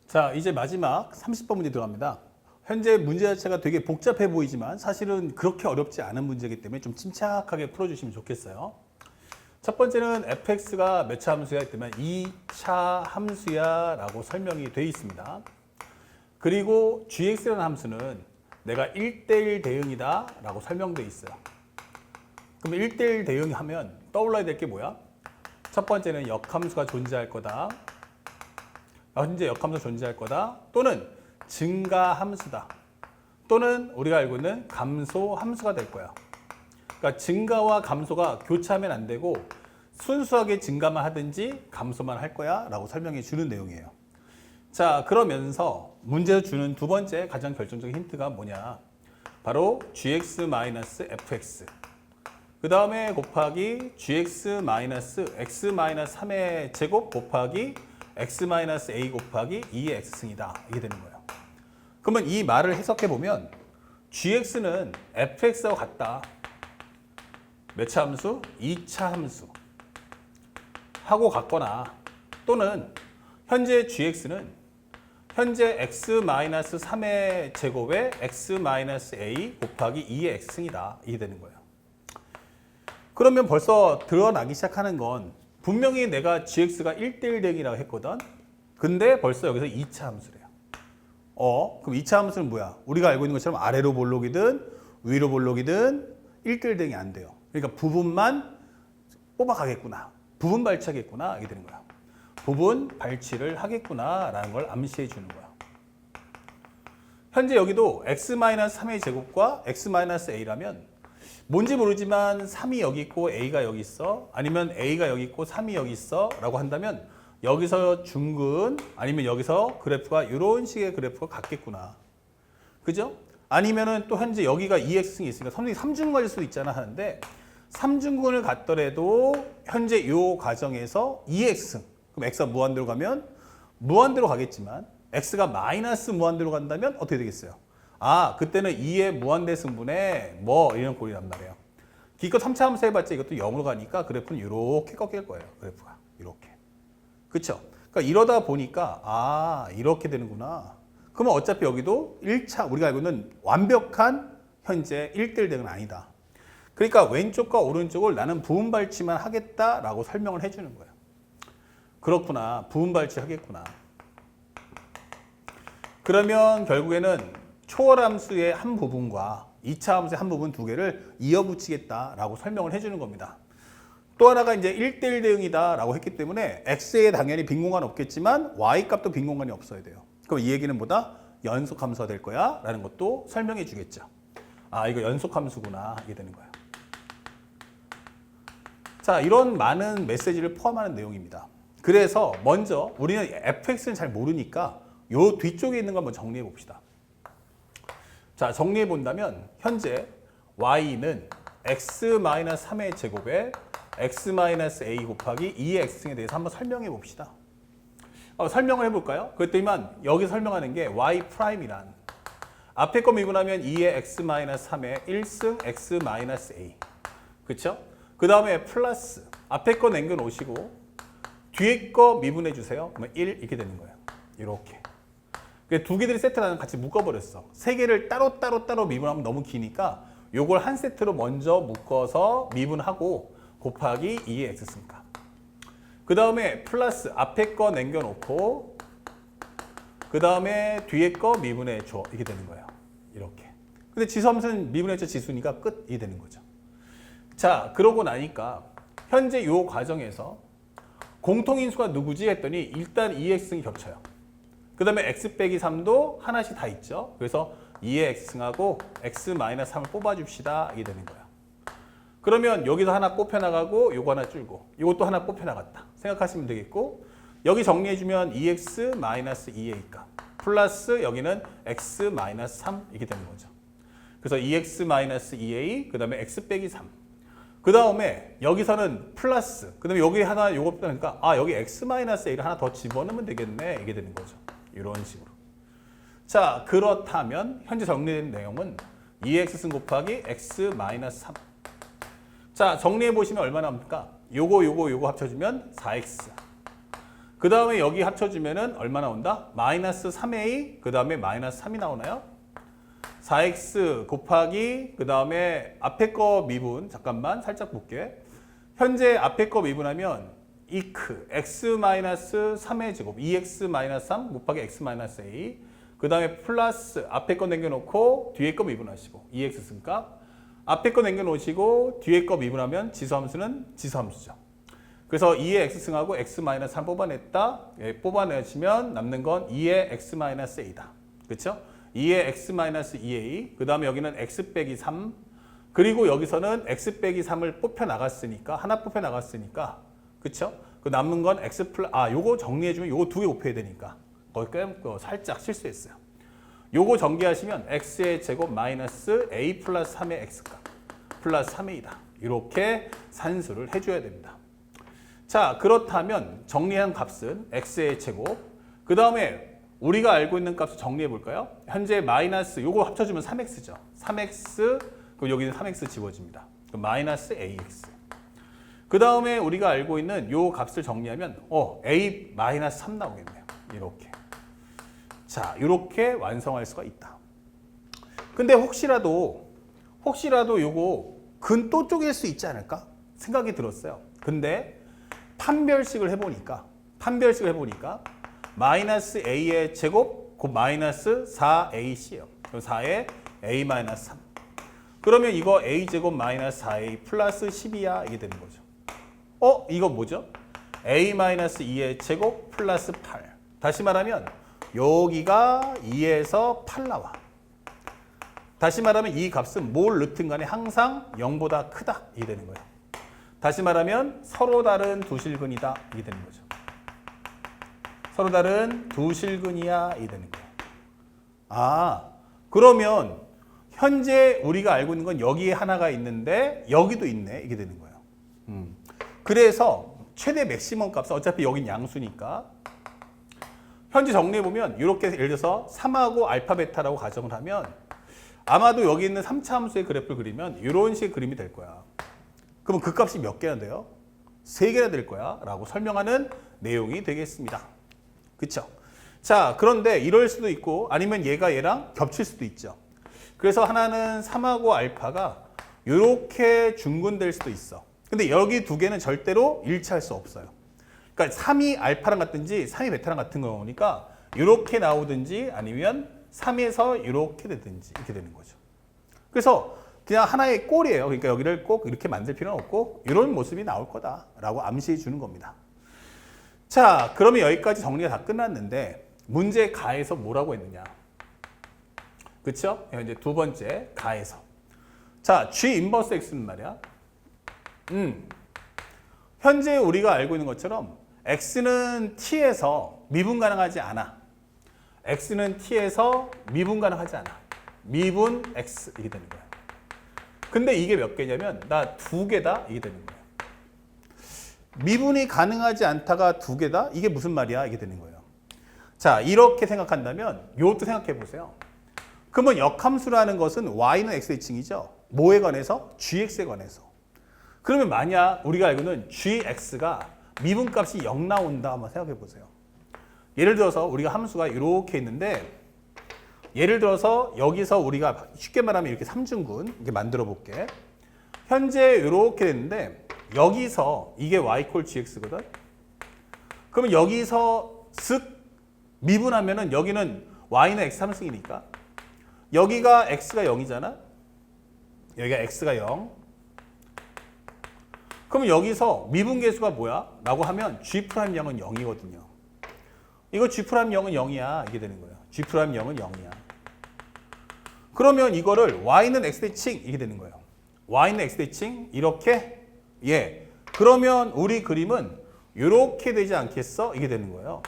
자, 이제 마지막 30번 문제 들어갑니다. 현재 문제 자체가 되게 복잡해 보이지만 사실은 그렇게 어렵지 않은 문제이기 때문에 좀 침착하게 풀어주시면 좋겠어요. 첫 번째는 fx가 몇 차 함수야 했더니 2차 함수야 라고 설명이 되어 있습니다. 그리고 gx라는 함수는 내가 1대1 대응이다 라고 설명되어 있어요. 그럼 1대1 대응하면 떠올라야 될 게 뭐야? 첫 번째는 역함수가 존재할 거다. 현재 역함수 존재할 거다. 또는 증가함수다. 또는 우리가 알고 있는 감소함수가 될 거야. 그러니까 증가와 감소가 교차하면 안 되고 순수하게 증가만 하든지 감소만 할 거야 라고 설명해 주는 내용이에요. 자, 그러면서 문제에서 주는 두 번째 가장 결정적인 힌트가 뭐냐? 바로 gx-fx 그 다음에 곱하기 gx-x-3의 제곱 곱하기 x-a 곱하기 2의 x승이다. 이게 되는 거예요. 그러면 이 말을 해석해 보면 gx는 fx하고 같다. 몇 차 함수? 2차 함수 하고 같거나 또는 현재 gx는 현재 x-3의 제곱에 x-a 곱하기 2의 x승이다. 이게 되는 거예요. 그러면 벌써 드러나기 시작하는 건 분명히 내가 gx가 1대1 대응이라고 했거든. 근데 벌써 여기서 2차 함수래요. 그럼 2차 함수는 뭐야? 우리가 알고 있는 것처럼 아래로 볼록이든 위로 볼록이든 1대1 대응이 안 돼요. 그러니까 부분만 뽑아가겠구나. 부분 발치하겠구나. 이게 되는 거야. 부분 발치를 하겠구나 라는 걸 암시해 주는 거야. 현재 여기도 x-3의 제곱과 x-a라면 뭔지 모르지만 3이 여기 있고 a가 여기 있어. 아니면 a가 여기 있고 3이 여기 있어. 라고 한다면 여기서 중근 아니면 여기서 그래프가 이런 식의 그래프가 같겠구나. 그죠? 아니면은 또 현재 여기가 2x승이 있으니까 선생님이 3중근 갈 수도 있잖아 하는데 3중근을 갔더라도 현재 이 과정에서 2x승. 그럼 x가 무한대로 가면 무한대로 가겠지만 x가 마이너스 무한대로 간다면 어떻게 되겠어요? 그때는 2의 무한대 승분에 뭐 이런 꼴이란 말이에요. 기껏 3차 함수 해봤자 이것도 0으로 가니까 그래프는 이렇게 꺾일 거예요. 그래프가 이렇게. 그쵸? 그러니까 이러다 보니까 이렇게 되는구나. 그러면 어차피 여기도 1차 우리가 알고 있는 완벽한 현재 1대1 대응은 아니다. 그러니까 왼쪽과 오른쪽을 나는 부분 발치만 하겠다라고 설명을 해주는 거예요. 그렇구나. 부분 발치 하겠구나. 그러면 결국에는 초월함수의 한 부분과 2차 함수의 한 부분 두 개를 이어붙이겠다라고 설명을 해주는 겁니다. 또 하나가 이제 1대1 대응이다라고 했기 때문에 x에 당연히 빈 공간 없겠지만 y 값도 빈 공간이 없어야 돼요. 그럼 이 얘기는 뭐다? 연속함수가 될 거야 라는 것도 설명해 주겠죠. 이거 연속함수구나. 이게 되는 거예요. 자, 이런 많은 메시지를 포함하는 내용입니다. 그래서 먼저 우리는 fx는 잘 모르니까 요 뒤쪽에 있는 거 한번 정리해 봅시다. 자, 정리해 본다면 현재 y는 x-3의 제곱에 x-a 곱하기 2의 x승에 대해서 한번 설명해 봅시다. 설명을 해볼까요? 그랬더니만 여기 설명하는 게 y'이란 앞에 거 미분하면 2의 x-3의 1승 x-a 그쵸? 그 다음에 플러스 앞에 거 남겨 놓으시고 뒤에 거 미분해 주세요. 그러면 1 이렇게 되는 거예요. 이렇게. 두 개들이 세트를 같이 묶어버렸어. 세 개를 따로 미분하면 너무 기니까 요걸 한 세트로 먼저 묶어서 미분하고 곱하기 2의 x승값. 그 다음에 플러스 앞에 거 남겨놓고 그 다음에 뒤에 거 미분해 줘. 이게 되는 거예요. 이렇게. 근데 지수함수는 미분해줘 지수니까 끝이 되는 거죠. 자, 그러고 나니까 현재 요 과정에서 공통인수가 누구지 했더니 일단 2x승이 겹쳐요. 그 다음에 x 빼기 3도 하나씩 다 있죠. 그래서 2의 x승하고 x-3을 뽑아줍시다. 이게 되는 거예요. 그러면 여기서 하나 뽑혀나가고 요거 하나 줄고 요것도 하나 뽑혀나갔다. 생각하시면 되겠고 여기 정리해주면 2x-2a 값 플러스 여기는 x-3 이렇게 되는 거죠. 그래서 2x-2a 그 다음에 x 빼기 3 그 다음에 여기서는 플러스 그 다음에 여기 하나 요거 빼니까 여기 x-a를 하나 더 집어넣으면 되겠네. 이게 되는 거죠. 이런 식으로. 자, 그렇다면 현재 정리된 내용은 2x승 곱하기 x-3. 자, 정리해 보시면 얼마나 합니까? 요거 합쳐주면 4x. 그 다음에 여기 합쳐주면은 얼마 나온다? 마이너스 3a, 그 다음에 마이너스 3이 나오나요? 4x 곱하기, 그 다음에 앞에 거 미분, 잠깐만 살짝 볼게. 현재 앞에 거 미분하면 이크 x-3의 제곱 2x-3 곱하기 x-a, 그 다음에 플러스 앞에 거 남겨놓고 뒤에 거 미분하시고 2x 승값, 앞에 거 남겨놓으시고 뒤에 거 미분하면 지수함수는 지수함수죠. 그래서 2의 x승하고 x-3 뽑아냈다. 예, 뽑아내시면 남는 건 2의 x-a다. 그렇죠? 2의 x-2a, 그 다음에 여기는 x 빼기 3, 그리고 여기서는 x 빼기 3을 뽑혀 나갔으니까, 하나 뽑혀 나갔으니까, 그쵸? 그 남는 건 x 플러스, 요거 정리해주면 요거 두 개 곱해야 되니까, 거기 살짝 실수했어요. 요거 전개하시면 x의 제곱 마이너스 a 플러스 3의 x값, 플러스 3a다. 이렇게 산수를 해줘야 됩니다. 자, 그렇다면 정리한 값은 x의 제곱, 그 다음에 우리가 알고 있는 값을 정리해 볼까요? 현재 마이너스, 요거 합쳐주면 3x죠. 3x, 그럼 여기는 3x 지워집니다. 그럼 마이너스 ax. 그 다음에 우리가 알고 있는 요 값을 정리하면 a 마이너스 3 나오겠네요. 이렇게. 자, 이렇게 완성할 수가 있다. 근데 혹시라도 요거 근 또 쪼갤 수 있지 않을까? 생각이 들었어요. 근데 판별식을 해보니까 마이너스 a의 제곱 곧 마이너스 4ac예요. 그럼 4에 a 마이너스 3. 그러면 이거 a 제곱 마이너스 4a 플러스 10이야 이게 되는 거죠. 이거 뭐죠? a 마이너스 2의 제곱 플러스 8. 다시 말하면 여기가 2에서 8 나와. 다시 말하면 이 값은 뭘 넣든 간에 항상 0보다 크다 이게 되는 거예요. 다시 말하면 서로 다른 두 실근이다 이게 되는 거죠. 서로 다른 두 실근이야 이게 되는 거예요. 그러면 현재 우리가 알고 있는 건 여기에 하나가 있는데 여기도 있네 이게 되는 거예요. 그래서 최대 맥시멈 값은 어차피 여긴 양수니까 현재 정리해보면 이렇게 예를 들어서 3하고 알파 베타라고 가정을 하면 아마도 여기 있는 3차 함수의 그래프를 그리면 이런 식의 그림이 될 거야. 그럼 그 값이 몇 개나 돼요? 3개나 될 거야 라고 설명하는 내용이 되겠습니다. 그쵸? 자, 그런데 이럴 수도 있고 아니면 얘가 얘랑 겹칠 수도 있죠. 그래서 하나는 3하고 알파가 이렇게 중근될 수도 있어. 근데 여기 두 개는 절대로 일치할 수 없어요. 그러니까 3이 알파랑 같든지 3이 베타랑 같은 거니까 이렇게 나오든지 아니면 3에서 이렇게 되든지 이렇게 되는 거죠. 그래서 그냥 하나의 꼴이에요. 그러니까 여기를 꼭 이렇게 만들 필요는 없고 이런 모습이 나올 거다라고 암시해 주는 겁니다. 자, 그러면 여기까지 정리가 다 끝났는데 문제 가에서 뭐라고 했느냐? 그렇죠? 이제 두 번째 가에서. 자, G 인버스 X는 말이야. 현재 우리가 알고 있는 것처럼 X는 T에서 미분 가능하지 않아. X는 T에서 미분 가능하지 않아. 미분 X 이게 되는 거야. 근데 이게 몇 개냐면 나 두 개다 이게 되는 거야. 미분이 가능하지 않다가 두 개다? 이게 무슨 말이야? 이게 되는 거예요. 자, 이렇게 생각한다면 이것도 생각해 보세요. 그러면 역함수라는 것은 y는 x의 칭이죠. 뭐에 관해서? gx에 관해서. 그러면 만약 우리가 알고는 gx가 미분값이 0 나온다 한번 생각해 보세요. 예를 들어서 우리가 함수가 이렇게 있는데 예를 들어서 여기서 우리가 쉽게 말하면 이렇게 삼중근 이렇게 만들어 볼게. 현재 이렇게 됐는데 여기서 이게 y 콜 gx거든. 그러면 여기서 쓱 미분하면은 여기는 y는 x 3승이니까 여기가 x가 0이잖아. 여기가 x가 0. 그러면 여기서 미분계수가 뭐야? 라고 하면 G'0은 0이거든요. 이거 G'0은 0이야. 이게 되는 거예요. G'0은 0이야. 그러면 이거를 y는 x대칭 이게 되는 거예요. y는 x대칭 이렇게 그러면 우리 그림은 이렇게 되지 않겠어? 이게 되는 거예요.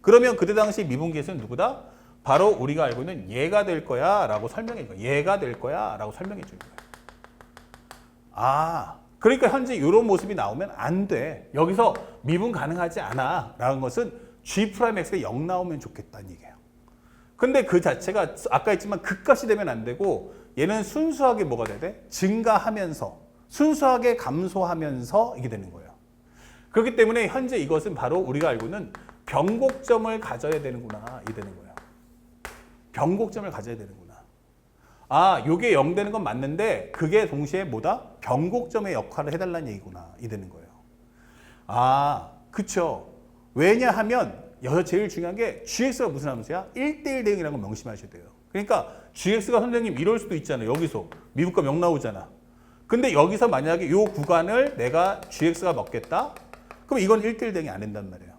그러면 그때 당시 미분계수는 누구다? 바로 우리가 알고 있는 얘가 될 거야 라고 설명해 줘요. 얘가 될 거야 라고 설명해 주는 거예요. 그러니까 현재 이런 모습이 나오면 안 돼. 여기서 미분 가능하지 않아 라는 것은 G'X가 0 나오면 좋겠다는 얘기예요. 근데 그 자체가 아까 했지만 극값이 되면 안 되고 얘는 순수하게 뭐가 돼야 돼? 증가하면서 순수하게 감소하면서 이게 되는 거예요. 그렇기 때문에 현재 이것은 바로 우리가 알고는 변곡점을 가져야 되는구나 이 되는 거예요. 변곡점을 가져야 되는구나. 아, 요게 0 되는 건 맞는데 그게 동시에 뭐다? 변곡점의 역할을 해달라는 얘기구나 이 되는 거예요. 아, 그쵸. 왜냐하면 여기서 제일 중요한 게 gx가 무슨 함수야? 1대1 대응이라는 걸 명심하셔야 돼요. 그러니까 gx가 선생님 이럴 수도 있잖아요. 여기서 미분값 0 나오잖아. 근데 여기서 만약에 요 구간을 내가 gx가 먹겠다? 그럼 이건 1대1 대응이 안 된단 말이에요.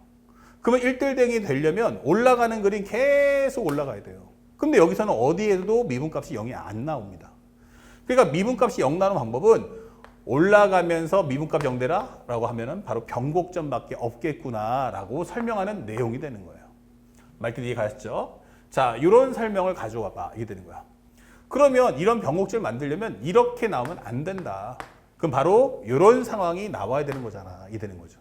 그러면 1대1 대응이 되려면 올라가는 그림 계속 올라가야 돼요. 근데 여기서는 어디에도 미분값이 0이 안 나옵니다. 그러니까 미분값이 0 나오는 방법은 올라가면서 미분값 0 되라 라고 하면은 바로 변곡점밖에 없겠구나 라고 설명하는 내용이 되는 거예요. 말뜻 이해 가셨죠? 자, 이런 설명을 가져와 봐. 이게 되는 거야. 그러면 이런 변곡점을 만들려면 이렇게 나오면 안 된다. 그럼 바로 이런 상황이 나와야 되는 거잖아. 이게 되는 거죠.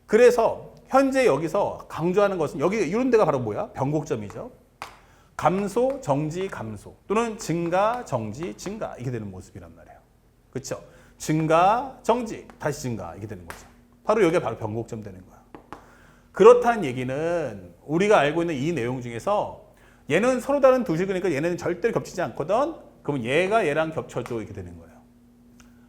그래서 현재 여기서 강조하는 것은 여기 이런 데가 바로 뭐야? 변곡점이죠. 감소, 정지, 감소 또는 증가, 정지, 증가 이게 되는 모습이란 말이에요. 그렇죠? 증가, 정지, 다시 증가 이게 되는 거죠. 바로 여기가 바로 변곡점 되는 거야. 그렇다는 얘기는 우리가 알고 있는 이 내용 중에서 얘는 서로 다른 두 식이니까 얘네는 절대로 겹치지 않거든. 그러면 얘가 얘랑 겹쳐줘 이렇게 되는 거예요.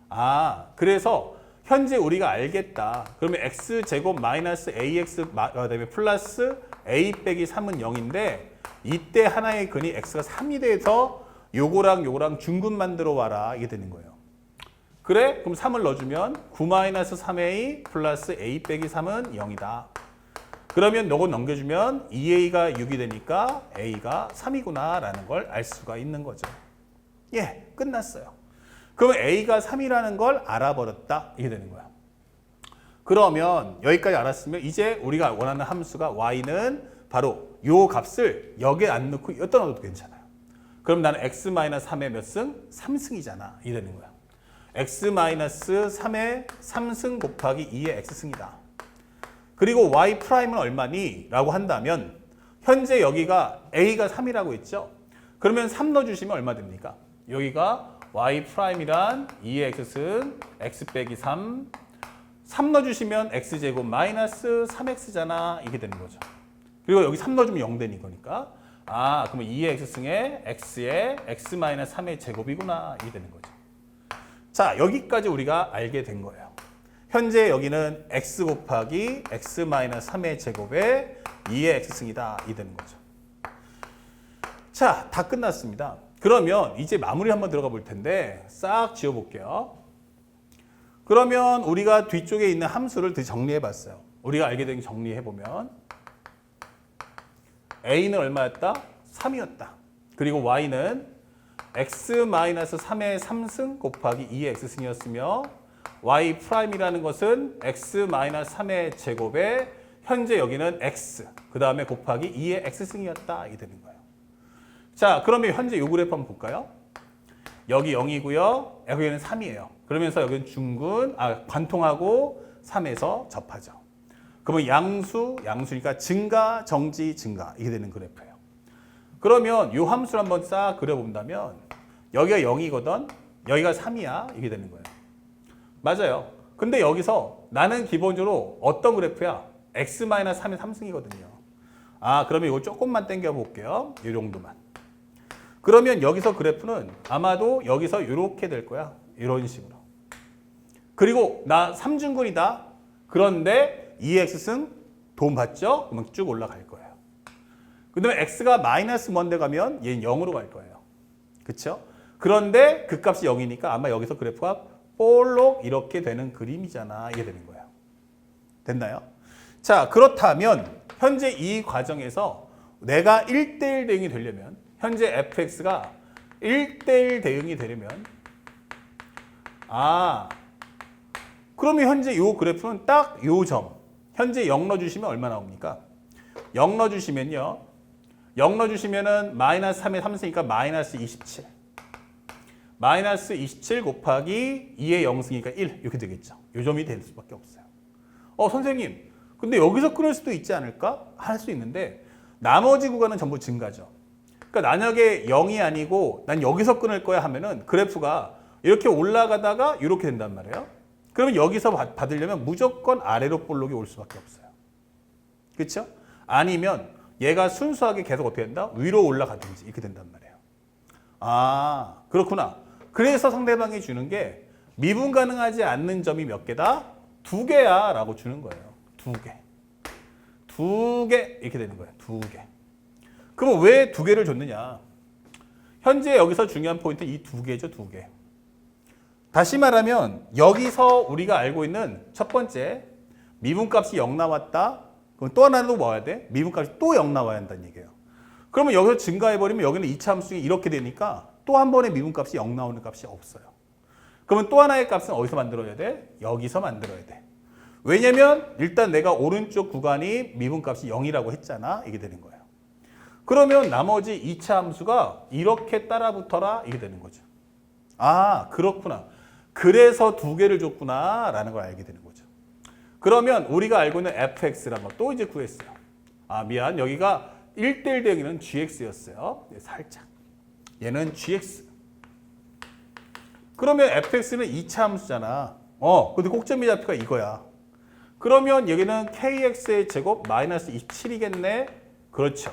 아, 그래서 현재 우리가 알겠다. 그러면 x제곱 마이너스 ax 그다음에 플러스 a 빼기 3은 0인데 이때 하나의 근이 x가 3이 돼서 요거랑 요거랑 중근 만들어 와라 이게 되는 거예요. 그래? 그럼 3을 넣어주면 9-3a 플러스 a 빼기 3은 0이다. 그러면 요거 넘겨주면 2a가 6이 되니까 a가 3이구나 라는 걸 알 수가 있는 거죠. 예, 끝났어요. 그러면 a가 3이라는 걸 알아버렸다 이게 되는 거야. 그러면 여기까지 알았으면 이제 우리가 원하는 함수가 y는 바로 요 값을 여기에 안 넣고 여기다 넣어도 괜찮아요. 그럼 나는 x-3의 몇 승? 3승이잖아. 이 되는 거야. x-3의 3승 곱하기 2의 x승이다. 그리고 y''은 얼마니? 라고 한다면 현재 여기가 a가 3이라고 했죠? 그러면 3 넣어주시면 얼마 됩니까? 여기가 y''이란 2의 x승 x 빼기 3 3 넣어주시면 x제곱 마이너스 3x잖아. 이게 되는 거죠. 그리고 여기 3 넣어주면 0 되는 거니까 아, 그러면 2의 x승에 x의 x-3의 제곱이구나. 이게 되는 거죠. 자, 여기까지 우리가 알게 된 거예요. 현재 여기는 x 곱하기 x-3의 제곱에 2의 x승이다. 이 되는 거죠. 자, 다 끝났습니다. 그러면 이제 마무리 한번 들어가 볼 텐데 싹 지워볼게요. 그러면 우리가 뒤쪽에 있는 함수를 더 정리해 봤어요. 우리가 알게 된 정리해 보면 a는 얼마였다? 3이었다. 그리고 y는 x-3의 3승 곱하기 2의 x승이었으며 y''이라는 것은 x-3의 제곱에 현재 여기는 x 그 다음에 곱하기 2의 x승이었다. 이게 되는 거예요. 자, 그러면 현재 요 그래프 한번 볼까요? 여기 0이고요. 여기는 3이에요. 그러면서 여기는 중근, 관통하고 3에서 접하죠. 그러면 양수니까 증가, 정지, 증가 이게 되는 그래프예요. 그러면 이 함수를 한번 싹 그려본다면 여기가 0이거든, 여기가 3이야 이게 되는 거예요. 맞아요. 근데 여기서 나는 기본적으로 어떤 그래프야? x-3의 3승이거든요. 아, 그러면 이거 조금만 당겨 볼게요. 이 정도만. 그러면 여기서 그래프는 아마도 여기서 이렇게 될 거야. 이런 식으로. 그리고 나 3중근이다. 그런데 2x승 돈 받죠? 그러면 쭉 올라갈 거예요. 그 다음에 x가 마이너스 먼데 가면 얘는 0으로 갈 거예요. 그쵸? 그런데 그 값이 0이니까 아마 여기서 그래프가 볼록 이렇게 되는 그림이잖아. 이게 되는 거예요. 됐나요? 자, 그렇다면 현재 이 과정에서 내가 1대1 대응이 되려면 현재 fx가 1대1 대응이 되려면 그러면 현재 이 그래프는 딱 이 점 현재 0 넣어주시면 얼마 나옵니까? 0 넣어주시면요. 0 넣어주시면은 마이너스 3의 3승이니까 마이너스 27. 마이너스 27 곱하기 2의 0승이니까 1 이렇게 되겠죠. 이 점이 될 수밖에 없어요. 선생님, 근데 여기서 끊을 수도 있지 않을까? 할 수 있는데 나머지 구간은 전부 증가죠. 그러니까 만약에 0이 아니고 난 여기서 끊을 거야 하면은 그래프가 이렇게 올라가다가 이렇게 된단 말이에요. 그러면 여기서 받으려면 무조건 아래로 볼록이 올 수밖에 없어요. 그렇죠? 아니면 얘가 순수하게 계속 어떻게 된다? 위로 올라가든지 이렇게 된단 말이에요. 아, 그렇구나. 그래서 상대방이 주는 게 미분 가능하지 않는 점이 몇 개다? 2개야 라고 주는 거예요. 2개. 2개 이렇게 되는 거예요. 2개. 그럼 왜 2개를 줬느냐? 현재 여기서 중요한 포인트 이 2개죠. 2개. 다시 말하면 여기서 우리가 알고 있는 첫 번째 미분값이 0 나왔다. 그럼 또 하나는 또 뭐 해야 돼? 미분값이 또 0 나와야 한다는 얘기예요. 그러면 여기서 증가해버리면 여기는 2차 함수 중에 이렇게 되니까 또 한 번의 미분값이 0 나오는 값이 없어요. 그러면 또 하나의 값은 어디서 만들어야 돼? 여기서 만들어야 돼. 왜냐면 일단 내가 오른쪽 구간이 미분값이 0이라고 했잖아. 이게 되는 거예요. 그러면 나머지 2차 함수가 이렇게 따라붙어라. 이게 되는 거죠. 아, 그렇구나. 그래서 2개를 줬구나 라는 걸 알게 되는 거죠. 그러면 우리가 알고 있는 fx를 한번 또 이제 구했어요. 아, 미안. 여기가 1대1 대응이는 gx였어요. 네, 살짝. 얘는 gx. 그러면 fx는 2차 함수잖아. 근데 꼭점이 좌표가 이거야. 그러면 여기는 kx의 제곱 마이너스 27이겠네. 그렇죠.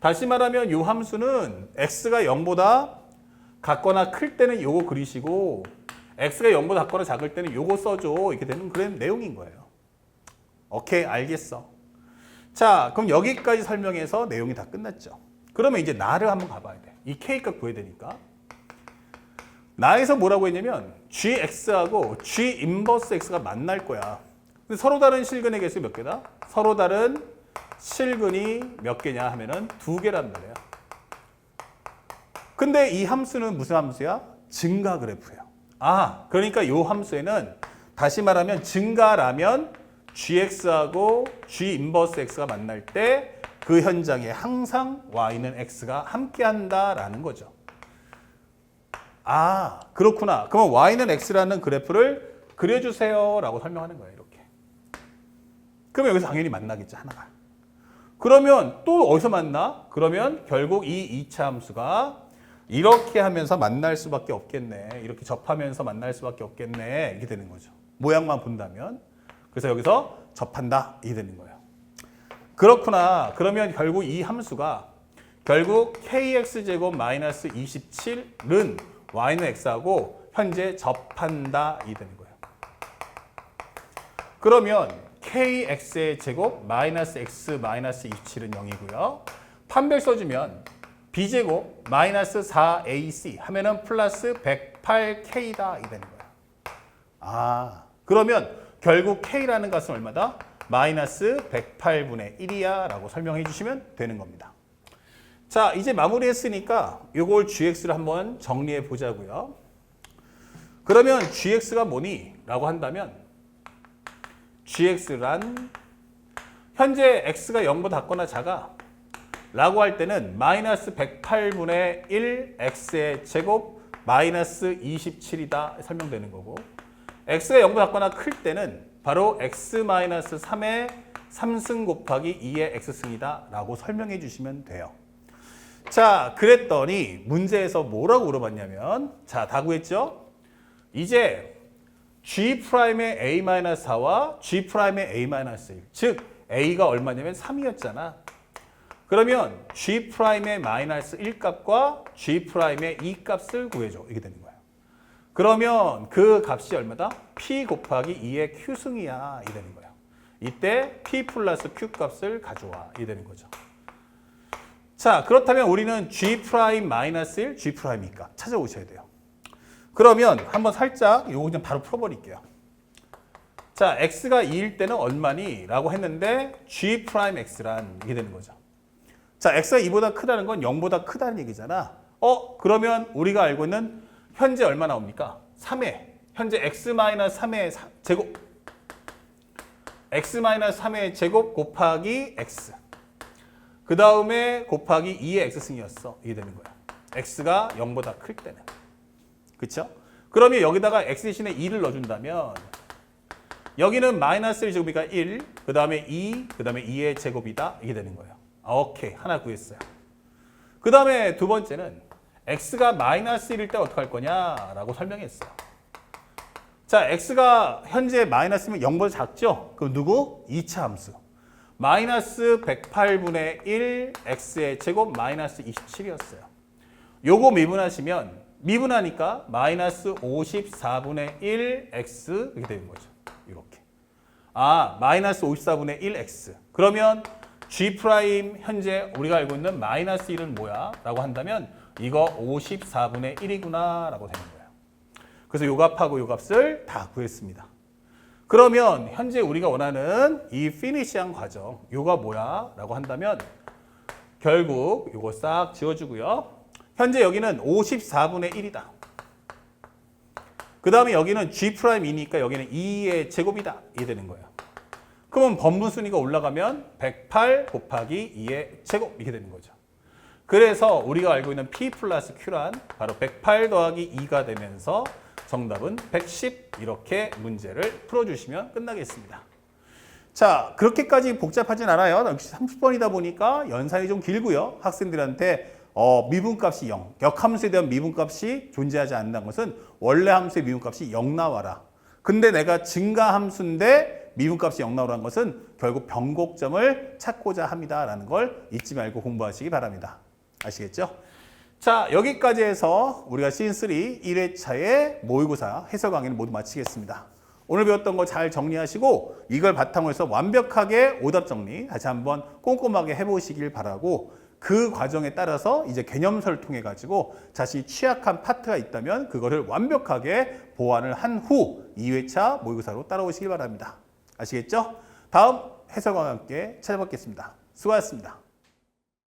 다시 말하면 이 함수는 x가 0보다 같거나 클 때는 요거 그리시고 x가 0보다 작거나 작을 때는 요거 써줘. 이렇게 되는 그런 내용인 거예요. 오케이, 알겠어. 자, 그럼 여기까지 설명해서 내용이 다 끝났죠. 그러면 이제 나를 한번 가봐야 돼. 이 k값 구해야 되니까. 나에서 뭐라고 했냐면 gx하고 g 인버스 x가 만날 거야. 근데 서로 다른 실근의 개수 몇 개다? 서로 다른 실근이 몇 개냐 하면은 2개란 말이야. 근데 이 함수는 무슨 함수야? 증가 그래프예요. 아, 그러니까 이 함수에는 다시 말하면 증가라면 gx하고 g 인버스 x가 만날 때 그 현장에 항상 y는 x가 함께 한다라는 거죠. 아, 그렇구나. 그러면 y는 x라는 그래프를 그려주세요 라고 설명하는 거예요. 이렇게. 그러면 여기서 당연히 만나겠죠. 하나가. 그러면 또 어디서 만나? 그러면 결국 이 2차 함수가 이렇게 하면서 만날 수밖에 없겠네. 이렇게 접하면서 만날 수밖에 없겠네. 이렇게 되는 거죠. 모양만 본다면. 그래서 여기서 접한다. 이게 되는 거예요. 그렇구나. 그러면 결국 이 함수가 결국 kx제곱 마이너스 27은 y는 x하고 현재 접한다. 이게 되는 거예요. 그러면 kx의 제곱 마이너스 x 마이너스 27은 0이고요. 판별 써주면 b제곱 마이너스 4ac 하면은 플러스 108k다. 이 되는 거예요. 아, 그러면 결국 k라는 값은 얼마다? 마이너스 108분의 1이야 라고 설명해 주시면 되는 겁니다. 자, 이제 마무리했으니까 이걸 gx를 한번 정리해 보자고요. 그러면 gx가 뭐니? 라고 한다면 gx란 현재 x가 0보다 작거나 작아 라고 할 때는 마이너스 108분의 1 x의 제곱 마이너스 27이다 설명되는 거고, x가 0보다 작거나 클 때는 바로 x 마이너스 3의 3승 곱하기 2의 x승이다 라고 설명해 주시면 돼요. 자, 그랬더니 문제에서 뭐라고 물어봤냐면, 자, 다 구했죠? 이제 G'의 A-4와 G'의 A-1, 즉 A가 얼마냐면 3이었잖아. 그러면 G'의 마이너스 1값과 G'의 2값을 구해줘. 이게 되는 거야. 그러면 그 값이 얼마다? P 곱하기 2의 Q승이야. 이게 되는 거야. 이때 P 플러스 Q 값을 가져와. 이게 되는 거죠. 자, 그렇다면 우리는 G'-1, G'2값 찾아오셔야 돼요. 그러면 한번 살짝 요거 그냥 바로 풀어버릴게요. 자, x가 2일 때는 얼마니? 라고 했는데 G'X란 이게 되는 거죠. 자, x가 2보다 크다는 건 0보다 크다는 얘기잖아. 그러면 우리가 알고 있는 현재 얼마 나옵니까? 3회. 현재 x-3의 제곱. x-3의 제곱 곱하기 x. 그 다음에 곱하기 2의 x승이었어. 이게 되는 거야. x가 0보다 클 때는. 그쵸? 그러면 여기다가 x 대신에 2를 넣어준다면 여기는 마이너스 1제곱이니까 1, 그 다음에 2, 그 다음에 2의 제곱이다. 이게 되는 거예요. 오케이. 하나 구했어요. 그 다음에 두 번째는 x가 마이너스 1일 때 어떻게 할 거냐라고 설명했어요. 자, x가 현재 마이너스면 0보다 작죠? 그럼 누구? 2차 함수. 마이너스 108분의 1 x의 제곱 마이너스 27이었어요. 요거 미분하시면 미분하니까 마이너스 54분의 1 x 이렇게 되는 거죠. 이렇게. 아, 마이너스 54분의 1 x. 그러면 g 프라임 현재 우리가 알고 있는 마이너스 1은 뭐야? 라고 한다면 이거 54분의 1이구나 라고 되는 거예요. 그래서 요 값하고 요 값을 다 구했습니다. 그러면 현재 우리가 원하는 이 피니시한 과정, 요가 뭐야? 라고 한다면 결국 요거 싹 지워주고요. 현재 여기는 54분의 1이다. 그 다음에 여기는 G'이니까 여기는 2의 제곱이다. 이게 되는 거예요. 그러면 번분순위가 올라가면 108 곱하기 2의 제곱 이렇게 되는 거죠. 그래서 우리가 알고 있는 P 플러스 Q란 바로 108 더하기 2가 되면서 정답은 110 이렇게 문제를 풀어주시면 끝나겠습니다. 자, 그렇게까지 복잡하진 않아요. 역시 30번이다 보니까 연산이 좀 길고요. 학생들한테 미분값이 0, 역함수에 대한 미분값이 존재하지 않는다는 것은 원래 함수의 미분값이 0 나와라. 근데 내가 증가함수인데 미분값이 0 나오라는 것은 결국 변곡점을 찾고자 합니다라는 걸 잊지 말고 공부하시기 바랍니다. 아시겠죠? 자, 여기까지 해서 우리가 씬3 1회차의 모의고사 해설 강의는 모두 마치겠습니다. 오늘 배웠던 거 잘 정리하시고 이걸 바탕으로 해서 완벽하게 오답 정리 다시 한번 꼼꼼하게 해보시길 바라고 그 과정에 따라서 이제 개념서를 통해 가지고 자신이 취약한 파트가 있다면 그거를 완벽하게 보완을 한 후 2회차 모의고사로 따라오시길 바랍니다. 아시겠죠? 다음 해설과 함께 찾아뵙겠습니다. 수고하셨습니다.